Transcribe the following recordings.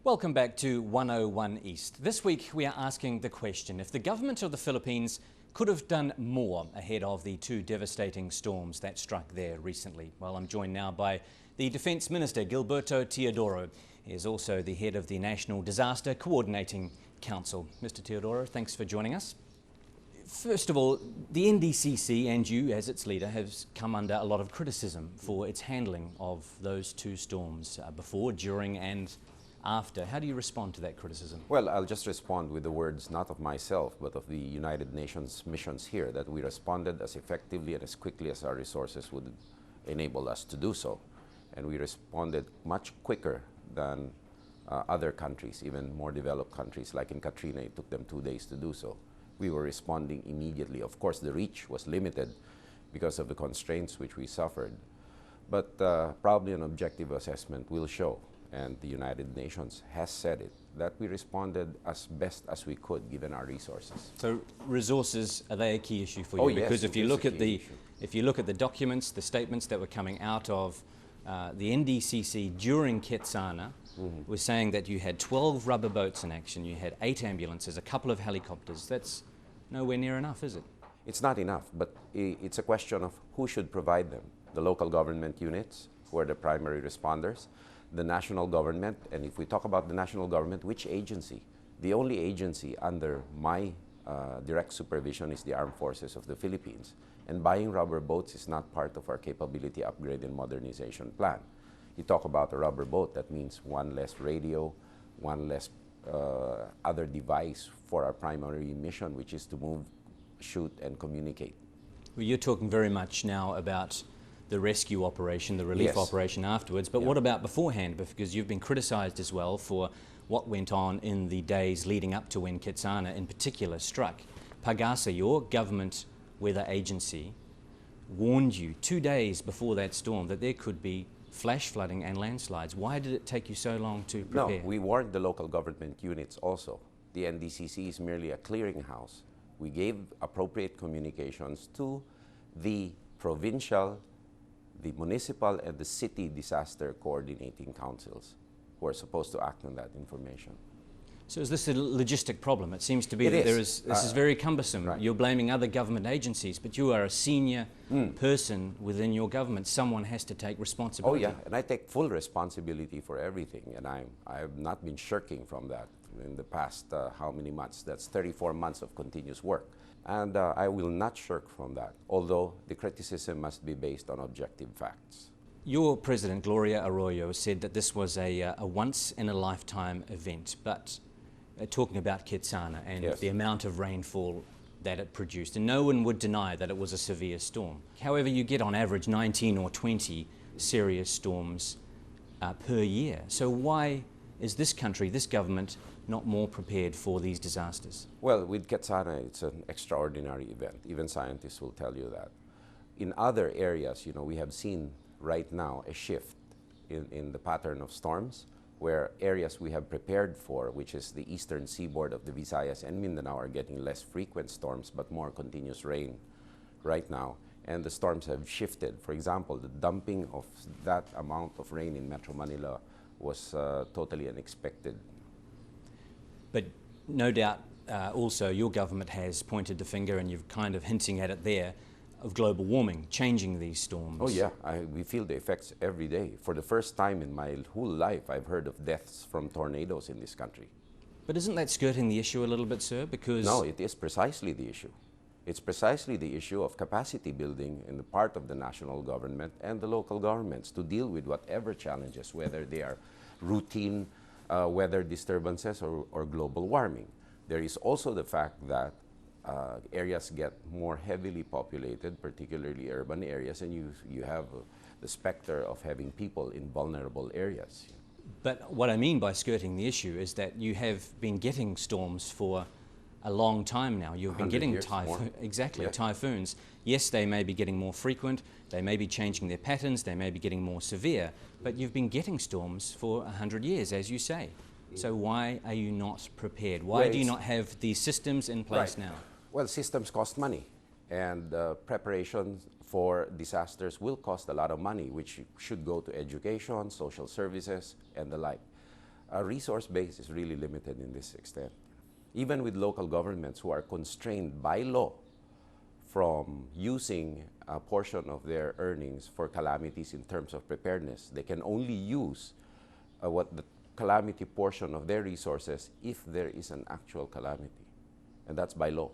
Welcome back to 101 East. This week we are asking the question, if the government of the Philippines could have done more ahead of the two devastating storms that struck there recently. Well, I'm joined now by the Defence Minister, Gilberto Teodoro. He is also the head of the National Disaster Coordinating Council. Mr. Teodoro, thanks for joining us. First of all, the NDCC and you as its leader have come under a lot of criticism for its handling of those two storms before, during and after. How do you respond to that criticism? Well, I'll just respond with the words not of myself, but of the United Nations missions here, that we responded as effectively and as quickly as our resources would enable us to do so. And we responded much quicker than other countries, even more developed countries. Like in Katrina, it took them 2 days to do so. We were responding immediately. Of course, the reach was limited because of the constraints which we suffered. But probably an objective assessment will show, and the United Nations has said it, that we responded as best as we could given our resources. So resources, are they a key issue for you? Oh, because yes, if you look at the documents, the statements that were coming out of the NDCC during Ketsana, we're saying that you had 12 rubber boats in action, you had 8 ambulances, a couple of helicopters. That's nowhere near enough, is it? It's not enough, but it's a question of who should provide them. The local government units, who are the primary responders, the national government, and if we talk about the national government, which agency? The only agency under my direct supervision is the Armed Forces of the Philippines. And buying rubber boats is not part of our capability upgrade and modernization plan. You talk about a rubber boat, that means one less radio, one less other device for our primary mission, which is to move, shoot, and communicate. Well, you're talking very much now about the rescue operation, the relief operation afterwards, but what about beforehand? Because you've been criticised as well for what went on in the days leading up to when Ketsana in particular struck. Pagasa, your government weather agency, warned you 2 days before that storm that there could be flash flooding and landslides. Why did it take you so long to prepare? No, we warned the local government units also. The NDCC is merely a clearinghouse. We gave appropriate communications to the provincial, the municipal, and the city disaster coordinating councils who are supposed to act on that information. So is this a logistic problem? It seems to be that this is very cumbersome. Right. You're blaming other government agencies, but you are a senior person within your government. Someone has to take responsibility. Oh yeah, and I take full responsibility for everything, and I have not been shirking from that in the past, how many months? That's 34 months of continuous work. And I will not shirk from that, although the criticism must be based on objective facts. Your president, Gloria Arroyo, said that this was a once-in-a-lifetime event, but talking about Ketsana and the amount of rainfall that it produced, and no one would deny that it was a severe storm. However, you get on average 19 or 20 serious storms per year. So why is this country, this government, not more prepared for these disasters? Well, with Ketsana, it's an extraordinary event. Even scientists will tell you that. In other areas, you know, we have seen right now a shift in the pattern of storms, where areas we have prepared for, which is the eastern seaboard of the Visayas and Mindanao, are getting less frequent storms but more continuous rain right now. And the storms have shifted. For example, the dumping of that amount of rain in Metro Manila was totally unexpected. But no doubt also your government has pointed the finger, and you're kind of hinting at it there, of global warming, changing these storms. Oh yeah, we feel the effects every day. For the first time in my whole life, I've heard of deaths from tornadoes in this country. But isn't that skirting the issue a little bit, sir? Because no, it is precisely the issue. It's precisely the issue of capacity building in the part of the national government and the local governments to deal with whatever challenges, whether they are routine weather disturbances or global warming. There is also the fact that areas get more heavily populated, particularly urban areas, and you have the specter of having people in vulnerable areas. But what I mean by skirting the issue is that you have been getting storms for a long time now. You've been getting typhoons. Yes, they may be getting more frequent, they may be changing their patterns, they may be getting more severe, but you've been getting storms for 100 years, as you say. So why are you not prepared? Why do you not have these systems in place now? Well, systems cost money, and preparation for disasters will cost a lot of money, which should go to education, social services, and the like. Our resource base is really limited in this extent. Even with local governments who are constrained by law from using a portion of their earnings for calamities in terms of preparedness, they can only use what the calamity portion of their resources if there is an actual calamity, and that's by law.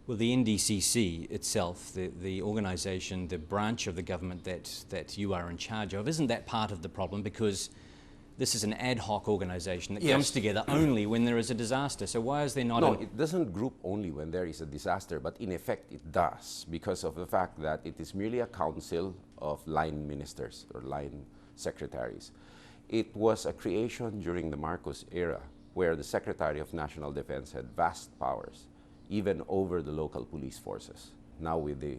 Well, the NDCC itself, the organisation, the branch of the government that you are in charge of, isn't that part of the problem? Because this is an ad hoc organisation that comes together only when there is a disaster. So why is there not? No, it doesn't group only when there is a disaster, but in effect it does, because of the fact that it is merely a council of line ministers or line secretaries. It was a creation during the Marcos era, where the Secretary of National Defense had vast powers, even over the local police forces. Now with the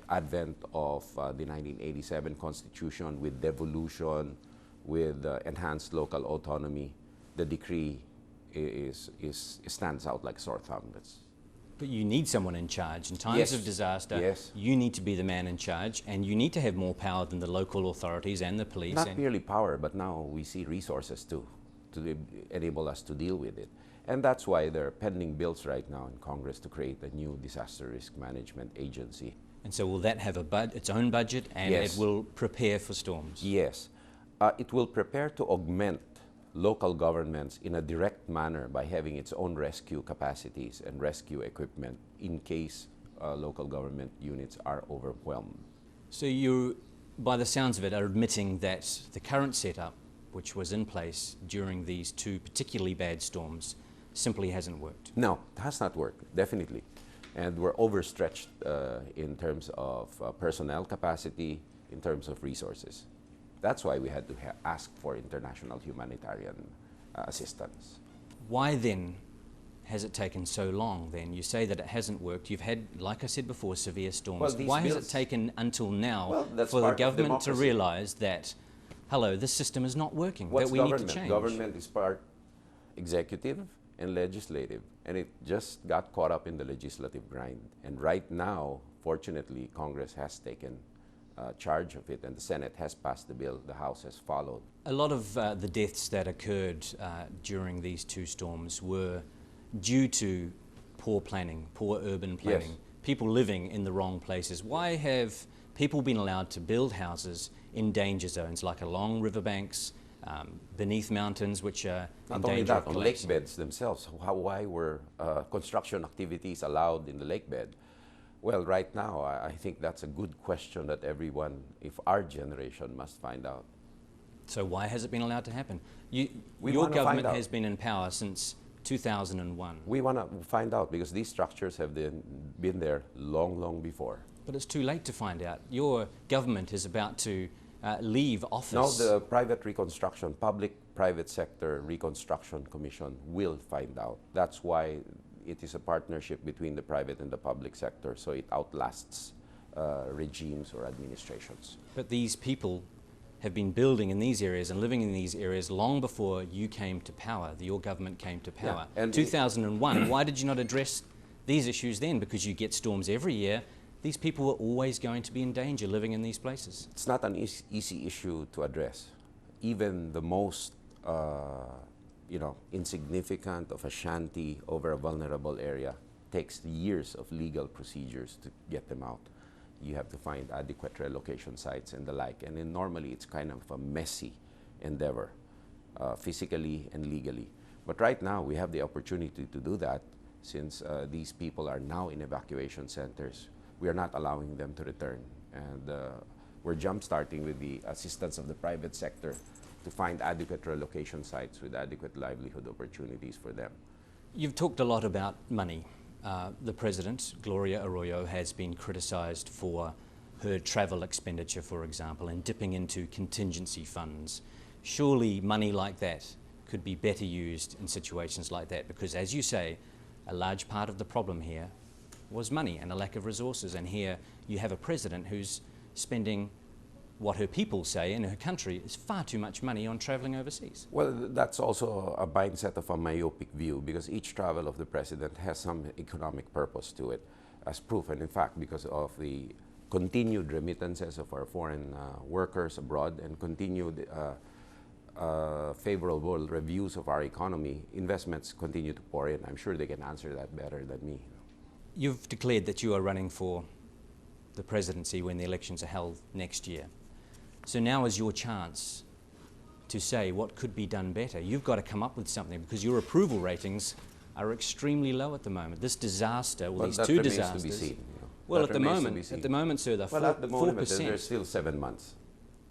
advent of the 1987 Constitution, with devolution, with enhanced local autonomy, the decree stands out like a sore thumb. But you need someone in charge. In times of disaster, you need to be the man in charge, and you need to have more power than the local authorities and the police. Not merely power, but now we see resources too, to enable us to deal with it. And that's why there are pending bills right now in Congress to create a new disaster risk management agency. And so will that have its own budget, and it will prepare for storms? Yes. It will prepare to augment local governments in a direct manner by having its own rescue capacities and rescue equipment in case local government units are overwhelmed. So you, by the sounds of it, are admitting that the current setup, which was in place during these two particularly bad storms, simply hasn't worked? No, it has not worked, definitely. And we're overstretched in terms of personnel capacity, in terms of resources. That's why we had to ask for international humanitarian assistance. Why then has it taken so long then? You say that it hasn't worked. You've had, like I said before, severe storms. Well, why has it taken until now that's for the part of government to democracy. realize that, hello, this system is not working, What's that we government? need to change? Government is part executive and legislative, and it just got caught up in the legislative grind. And right now, fortunately, Congress has taken charge of it, and the Senate has passed the bill, the House has followed. A lot of the deaths that occurred during these two storms were due to poor planning, poor urban planning, people living in the wrong places. Why have people been allowed to build houses in danger zones, like along riverbanks, beneath mountains, which are in danger of collapsing? Not only that, on lake beds themselves. Why were construction activities allowed in the lake bed? Well, right now, I think that's a good question that everyone, if our generation, must find out. So why has it been allowed to happen? Your government has been in power since 2001. We want to find out, because these structures have been there long, long before. But it's too late to find out. Your government is about to leave office. No, the private reconstruction, public-private sector reconstruction commission will find out. That's why it is a partnership between the private and the public sector, so it outlasts regimes or administrations. But these people have been building in these areas and living in these areas long before you came to power, your government came to power. Yeah, and 2001, why did you not address these issues then? Because you get storms every year. These people were always going to be in danger living in these places. It's not an easy issue to address. Even the most insignificant of a shanty over a vulnerable area takes years of legal procedures to get them out. You have to find adequate relocation sites and the like. And then normally it's kind of a messy endeavor, physically and legally. But right now we have the opportunity to do that, since these people are now in evacuation centers. We are not allowing them to return. And we're jump-starting with the assistance of the private sector to find adequate relocation sites with adequate livelihood opportunities for them. You've talked a lot about money. The President, Gloria Arroyo, has been criticised for her travel expenditure, for example, and dipping into contingency funds. Surely money like that could be better used in situations like that, because, as you say, a large part of the problem here was money and a lack of resources. And here you have a president who's spending what her people say in her country is far too much money on travelling overseas. Well, that's also a mindset of a myopic view, because each travel of the president has some economic purpose to it, as proof. And in fact, because of the continued remittances of our foreign workers abroad and continued favorable reviews of our economy, investments continue to pour in. I'm sure they can answer that better than me. You've declared that you are running for the presidency when the elections are held next year. So now is your chance to say what could be done better. You've got to come up with something because your approval ratings are extremely low at the moment. This disaster, well, these two disasters. To be seen, Well, at the moment, sir, they're 4%. There's still 7 months.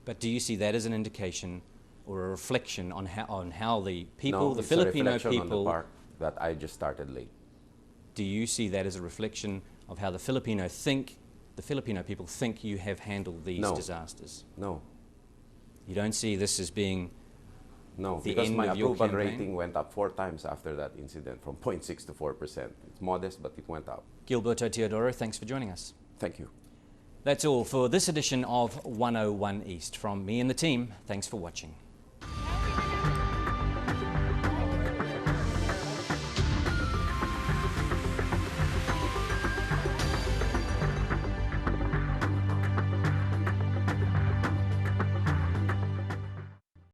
But do you see that as an indication or a reflection on how the people, No, the it's Filipino a reflection people, on the part that I just started late. do you see that as a reflection of how the Filipino people think you have handled these disasters? No. You don't see this as being the because end my of your approval campaign? rating went up 4 times after that incident, from 0.6 to 4%. It's modest, but it went up. Gilberto Teodoro, thanks for joining us. Thank you. That's all for this edition of 101 East. From me and the team, thanks for watching.